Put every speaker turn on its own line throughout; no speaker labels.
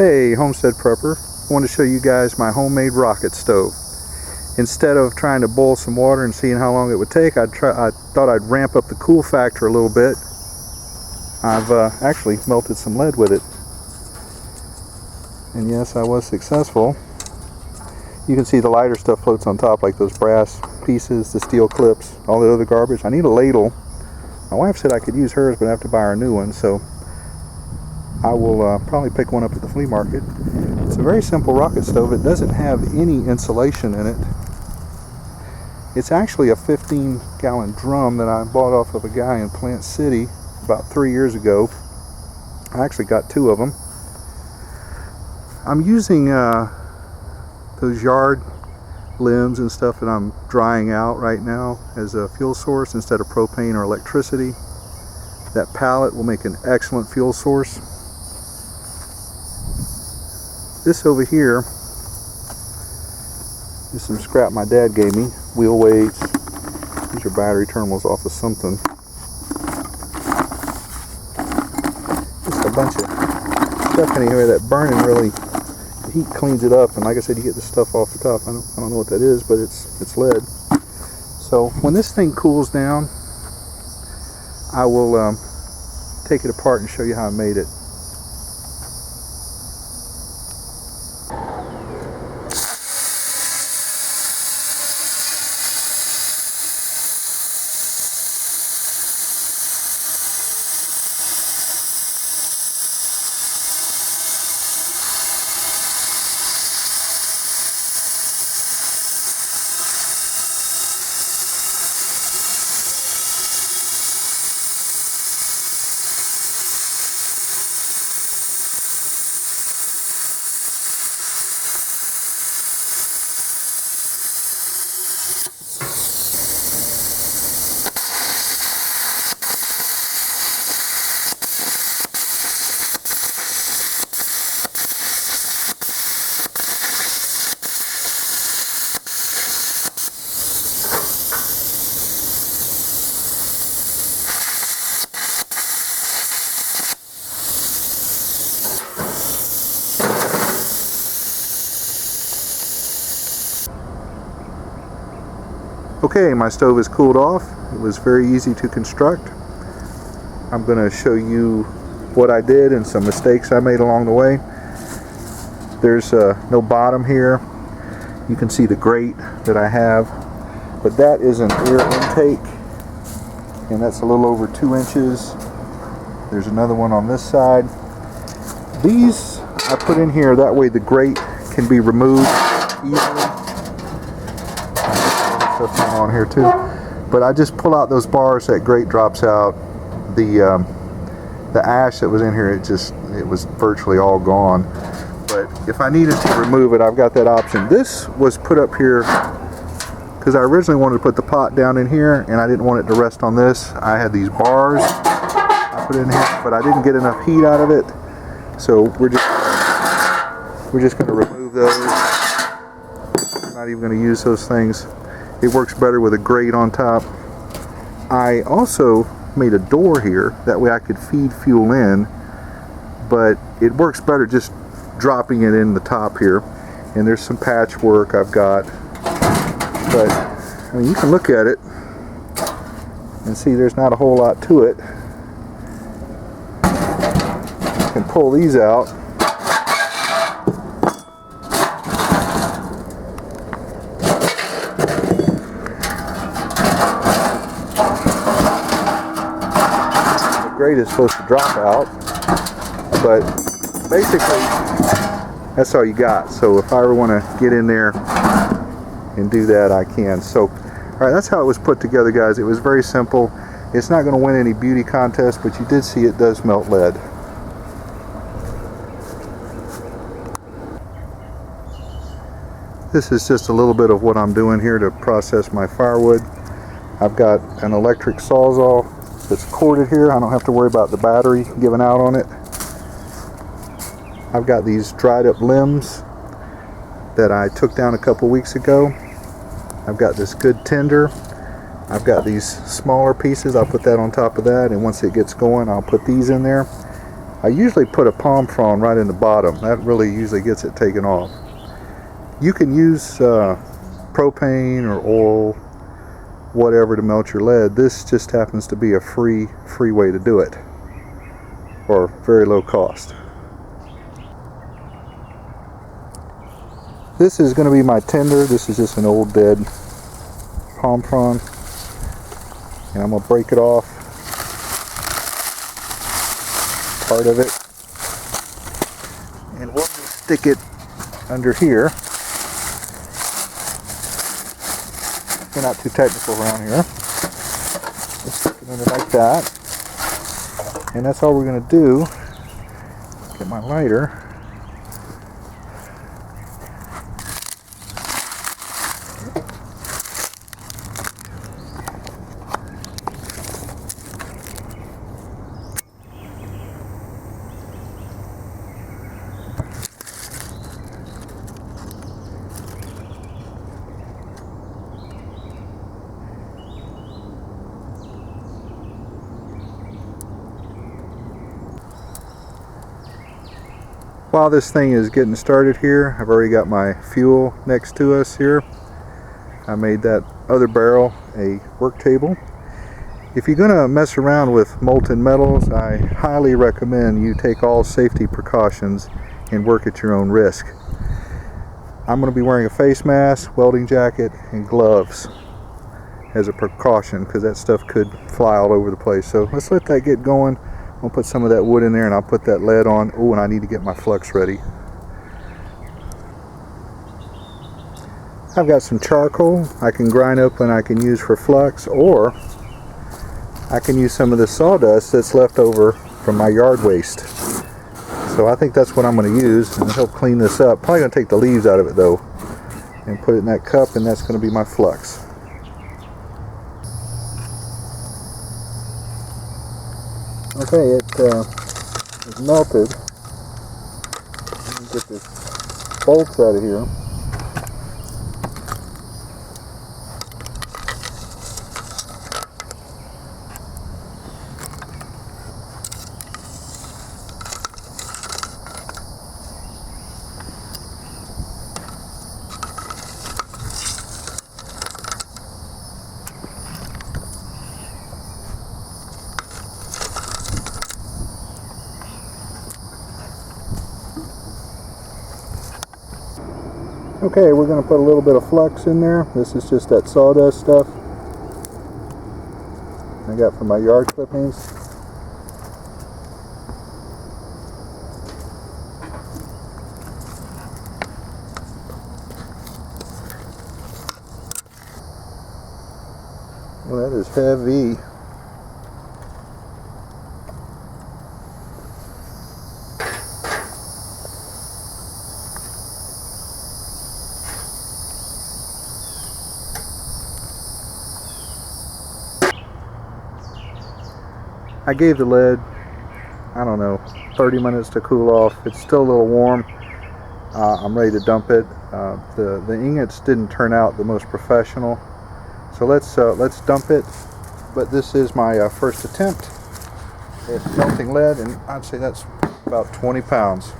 Hey, Homestead Prepper. I want to show you guys my homemade rocket stove. Instead of trying to boil some water and seeing how long it would take, I thought I'd ramp up the cool factor a little bit. I've actually melted some lead with it. And yes, I was successful. You can see the lighter stuff floats on top, like those brass pieces, the steel clips, all the other garbage. I need a ladle. My wife said I could use hers, but I have to buy her a new one, so I will probably pick one up at the flea market. It's a very simple rocket stove. It doesn't have any insulation in it. It's actually a 15-gallon drum that I bought off of a guy in Plant City about 3 years ago. I actually got 2 of them. I'm using those yard limbs and stuff that I'm drying out right now as a fuel source instead of propane or electricity. That pallet will make an excellent fuel source. This over here is some scrap my dad gave me. Wheel weights. These are battery terminals off of something. Just a bunch of stuff in here that burning really, the heat cleans it up, and like I said, you get the stuff off the top. I don't know what that is, but it's lead. So when this thing cools down, I will take it apart and show you how I made it. Okay, my stove is cooled off. It was very easy to construct. I'm going to show you what I did and some mistakes I made along the way. There's no bottom here. You can see the grate that I have, but that is an air intake, and that's a little over 2 inches. There's another one on this side. These I put in here, that way the grate can be removed easily. Stuff going on here too, but I just pull out those bars, that grate drops out. The ash that was in here, it was virtually all gone. But if I needed to remove it, I've got that option. This was put up here because I originally wanted to put the pot down in here, and I didn't want it to rest on this. I had these bars I put in here, but I didn't get enough heat out of it, so we're just going to remove those. I'm not even going to use those things. It works better with a grate on top. I also made a door here, that way I could feed fuel in, but it works better just dropping it in the top here. And there's some patchwork I've got, but I mean, you can look at it and see there's not a whole lot to it. You can pull these out. Grate is supposed to drop out, but basically that's all you got. So if I ever want to get in there and do that, I can. So alright, that's how it was put together, guys. It was very simple. It's not going to win any beauty contest, but you did see it does melt lead. This is just a little bit of what I'm doing here to process my firewood. I've got an electric sawzall that's corded here. I don't have to worry about the battery giving out on it. I've got these dried up limbs that I took down a couple weeks ago. I've got this good tinder. I've got these smaller pieces. I'll put that on top of that, and once it gets going, I'll put these in there. I usually put a palm frond right in the bottom. That really usually gets it taken off. You can use propane or oil, whatever, to melt your lead. This just happens to be a free way to do it, or very low cost. This is going to be my tinder. This is just an old dead palm frond, and I'm going to break it off, part of it, and we'll just stick it under here. We're not too technical around here. Just stick it under like that, and that's all we're going to do. Get my lighter. While this thing is getting started here, I've already got my fuel next to us here. I made that other barrel a work table. If you're going to mess around with molten metals, I highly recommend you take all safety precautions and work at your own risk. I'm going to be wearing a face mask, welding jacket, and gloves as a precaution, because that stuff could fly all over the place. So let's let that get going. I'll put some of that wood in there, and I'll put that lead on. Oh, and I need to get my flux ready. I've got some charcoal I can grind up and I can use for flux, or I can use some of the sawdust that's left over from my yard waste. So I think that's what I'm going to use, and help clean this up. Probably going to take the leaves out of it though, and put it in that cup, and that's going to be my flux. Okay, it is melted. Let me get the bolts out of here. Okay, we're going to put a little bit of flux in there. This is just that sawdust stuff I got from my yard clippings. Well, that is heavy. I gave the lead, I don't know, 30 minutes to cool off. It's still a little warm. I'm ready to dump it. The ingots didn't turn out the most professional, so let's dump it. But this is my first attempt at melting lead, and I'd say that's about 20 pounds.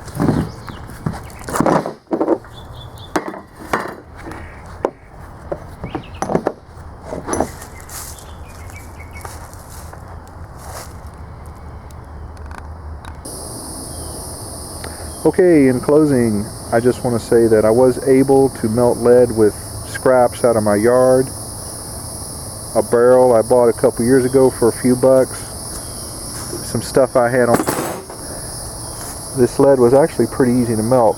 Okay, in closing, I just want to say that I was able to melt lead with scraps out of my yard. A barrel I bought a couple years ago for a few bucks. Some stuff I had on. This lead was actually pretty easy to melt.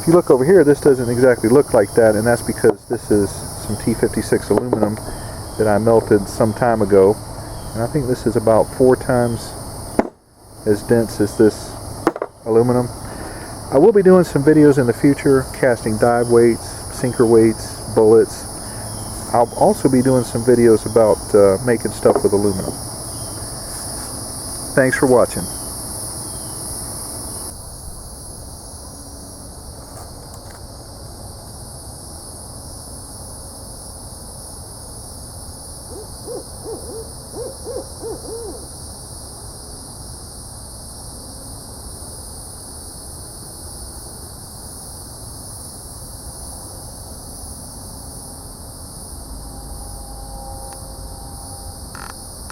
If you look over here, this doesn't exactly look like that, and that's because this is some T56 aluminum that I melted some time ago. And I think this is about 4 times as dense as this aluminum. I will be doing some videos in the future, casting dive weights, sinker weights, bullets. I'll also be doing some videos about making stuff with aluminum. Thanks for watching.